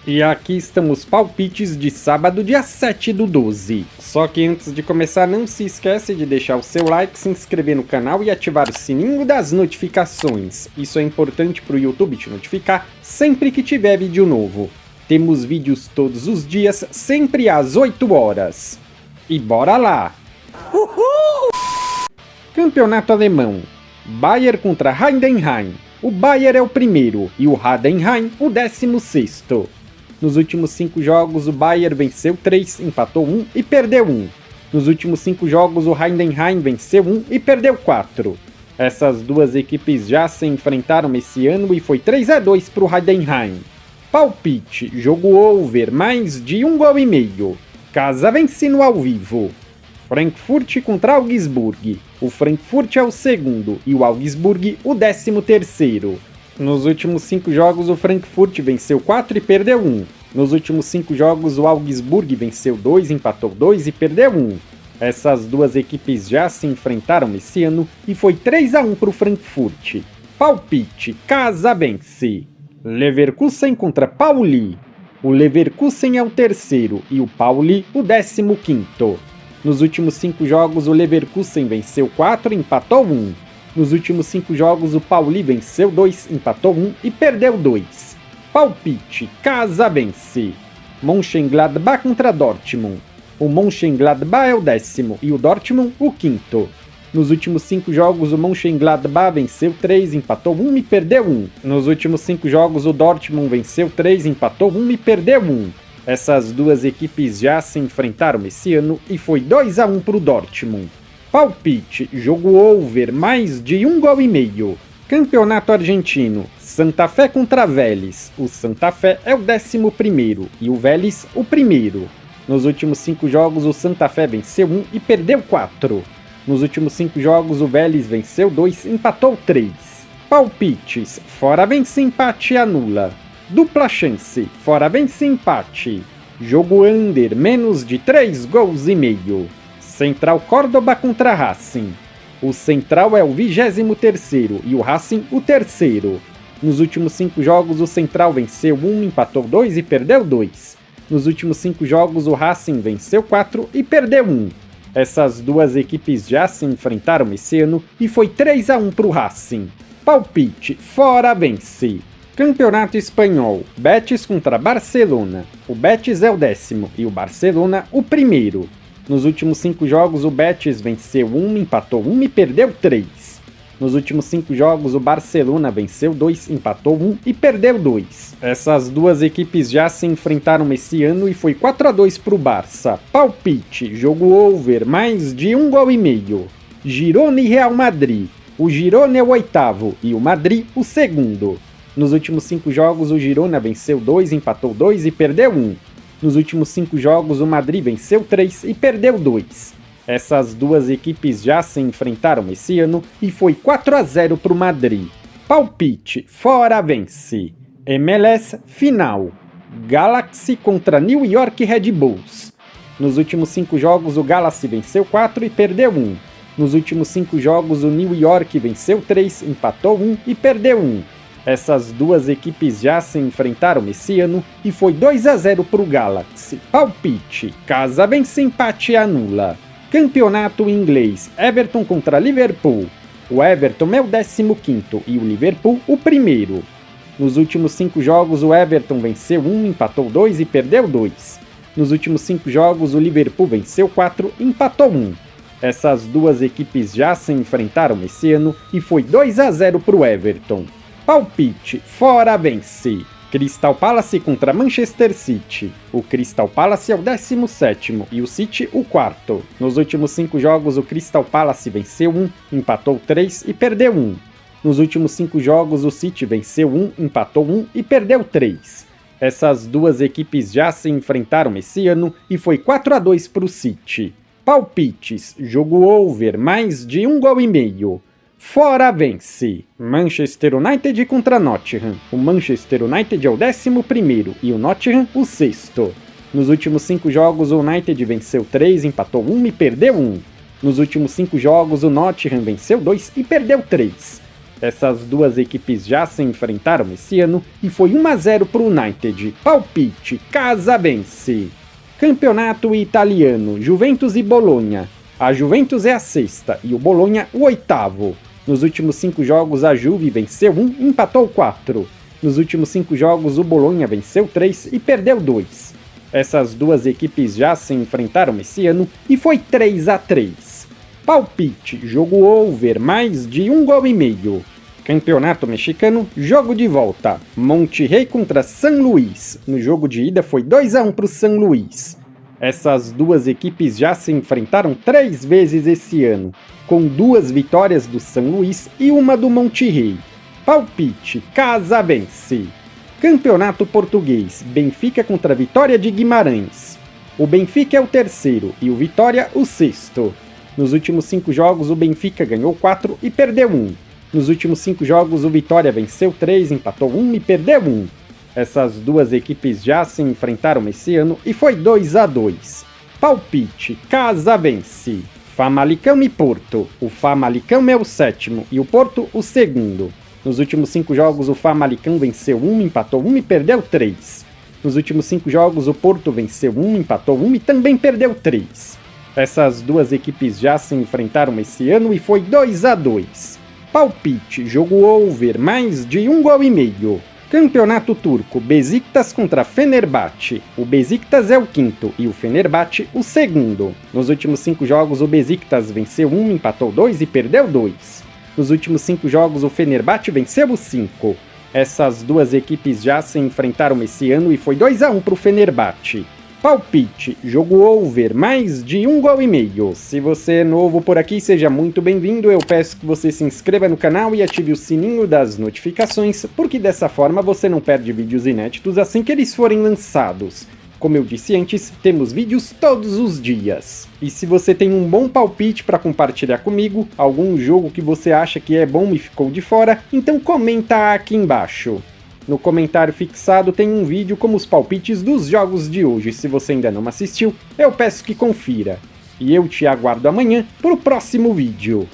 E aqui estão os palpites de sábado, dia 7/12. Só que antes de começar, não se esquece de deixar o seu like, se inscrever no canal e ativar o sininho das notificações. Isso é importante para o YouTube te notificar sempre que tiver vídeo novo. Temos vídeos todos os dias, sempre às 8 horas. E bora lá! Uhul! Campeonato alemão. Bayern contra Heidenheim. O Bayern é o primeiro e o Heidenheim o 16º. Nos últimos 5 jogos, o Bayern venceu 3, empatou 1 e perdeu 1. Nos últimos 5 jogos, o Heidenheim venceu 1 e perdeu 4. Essas duas equipes já se enfrentaram esse ano e foi 3-2 para o Heidenheim. Palpite, jogo over, mais de 1,5 gol. Casa vence no ao vivo. Frankfurt contra Augsburg. O Frankfurt é o segundo e o Augsburg o 13º. Nos últimos 5 jogos, o Frankfurt venceu 4 e perdeu 1. Nos últimos 5 jogos, o Augsburg venceu 2, empatou 2 e perdeu 1. Essas duas equipes já se enfrentaram esse ano e foi 3-1 para o Frankfurt. Palpite, casa vence. Leverkusen contra Pauli. O Leverkusen é o terceiro e o Pauli o 15º. Nos últimos 5 jogos, o Leverkusen venceu 4 e empatou 1. Nos últimos 5 jogos, o Pauli venceu 2, empatou 1 e perdeu 2. Palpite, casa vence. Mönchengladbach contra Dortmund. O Mönchengladbach é o 10º e o Dortmund o 5º. Nos últimos 5 jogos, o Mönchengladbach venceu 3, empatou 1 e perdeu 1. Nos últimos 5 jogos, o Dortmund venceu 3, empatou 1 e perdeu 1. Essas duas equipes já se enfrentaram esse ano e foi 2-1 para o Dortmund. Palpite, jogo over, mais de 1,5 gol. Campeonato argentino, Santa Fé contra Vélez. O Santa Fé é o 11º e o Vélez o primeiro. Nos últimos 5 jogos, o Santa Fé venceu 1 e perdeu 4. Nos últimos 5 jogos, o Vélez venceu 2 e empatou 3. Palpites, fora vence, empate e anula. Dupla chance, fora vence, empate. Jogo under, menos de 3 gols e meio. Central Córdoba contra Racing. O Central é o 23º e o Racing o terceiro. Nos últimos 5 jogos, o Central venceu 1, empatou 2 e perdeu 2. Nos últimos 5 jogos, o Racing venceu 4 e perdeu 1. Essas duas equipes já se enfrentaram esse ano e foi 3-1 para o Racing. Palpite, fora vence. Campeonato espanhol, Betis contra Barcelona. O Betis é o 10º e o Barcelona o primeiro. Nos últimos 5 jogos, o Betis venceu 1, empatou 1 e perdeu 3. Nos últimos 5 jogos, o Barcelona venceu 2, empatou 1 e perdeu 2. Essas duas equipes já se enfrentaram esse ano e foi 4-2 para o Barça. Palpite, jogo over, mais de 1,5 gol. Girona e Real Madrid. O Girona é o 8º e o Madrid o segundo. Nos últimos 5 jogos, o Girona venceu 2, empatou 2 e perdeu 1. Nos últimos 5 jogos, o Madrid venceu 3 e perdeu 2. Essas duas equipes já se enfrentaram esse ano e foi 4-0 para o Madrid. Palpite, fora vence. MLS final. Galaxy contra New York Red Bulls. Nos últimos 5 jogos, o Galaxy venceu 4 e perdeu 1. Nos últimos 5 jogos, o New York venceu 3, empatou 1 e perdeu 1. Essas duas equipes já se enfrentaram esse ano e foi 2-0 para o Galaxy. Palpite, casa vence, empate e anula. Campeonato inglês, Everton contra Liverpool. O Everton é o 15º e o Liverpool o primeiro. Nos últimos 5 jogos, o Everton venceu 1, empatou 2 e perdeu 2. Nos últimos 5 jogos, o Liverpool venceu 4 e empatou 1. Essas duas equipes já se enfrentaram esse ano e foi 2-0 para o Everton. Palpite, fora vence. Crystal Palace contra Manchester City. O Crystal Palace é o 17º e o City o 4º. Nos últimos 5 jogos, o Crystal Palace venceu 1, empatou 3 e perdeu 1. Nos últimos 5 jogos, o City venceu 1, empatou 1 e perdeu 3. Essas duas equipes já se enfrentaram esse ano e foi 4-2 para o City. Palpites, jogo over, mais de 1,5 gol. Fora vence. Manchester United contra Nottingham. O Manchester United é o 11º e o Nottingham o 6º. Nos últimos 5 jogos, o United venceu 3, empatou 1 e perdeu 1. Nos últimos 5 jogos, o Nottingham venceu 2 e perdeu 3. Essas duas equipes já se enfrentaram esse ano e foi 1 a 0 para o United. Palpite, Casabense. Campeonato italiano, Juventus e Bologna. A Juventus é a 6ª e o Bologna o 8º. Nos últimos 5 jogos a Juve venceu 1 e empatou 4. Nos últimos 5 jogos o Bologna venceu 3 e perdeu 2. Essas duas equipes já se enfrentaram esse ano e foi 3 a 3. Palpite, jogo over, mais de 1,5 gols. Campeonato mexicano, jogo de volta. Monterrey contra San Luis. No jogo de ida foi 2 a 1 para o San Luis. Essas duas equipes já se enfrentaram 3 vezes esse ano, com 2 vitórias do San Luis e 1 do Monterrey. Palpite, Casabense. Campeonato português, Benfica contra Vitória de Guimarães. O Benfica é o 3º e o Vitória o 6º. Nos últimos 5 jogos o Benfica ganhou 4 e perdeu 1. Nos últimos 5 jogos o Vitória venceu 3, empatou 1 e perdeu 1. Essas duas equipes já se enfrentaram esse ano e foi 2 a 2. Palpite, Casabense. Famalicão e Porto. O Famalicão é o 7º e o Porto o 2º. Nos últimos 5 jogos o Famalicão venceu 1, empatou 1 e perdeu 3. Nos últimos 5 jogos o Porto venceu 1, empatou 1 e também perdeu 3. Essas duas equipes já se enfrentaram esse ano e foi 2 a 2. Palpite, jogo over, mais de 1,5 gols. Campeonato turco, Besiktas contra Fenerbahçe. O Besiktas é o 5º e o Fenerbahçe o 2º. Nos últimos 5 jogos o Besiktas venceu 1, empatou 2 e perdeu 2. Nos últimos 5 jogos o Fenerbahçe venceu os 5. Essas duas equipes já se enfrentaram esse ano e foi 2 a 1 para o Fenerbahçe. Palpite, jogo over, mais de 1,5 gols. Se você é novo por aqui, seja muito bem-vindo. Eu peço que você se inscreva no canal e ative o sininho das notificações, porque dessa forma você não perde vídeos inéditos assim que eles forem lançados. Como eu disse antes, temos vídeos todos os dias. E se você tem um bom palpite para compartilhar comigo, algum jogo que você acha que é bom e ficou de fora, então comenta aqui embaixo. No comentário fixado tem um vídeo com os palpites dos jogos de hoje. Se você ainda não assistiu, eu peço que confira. E eu te aguardo amanhã para o próximo vídeo.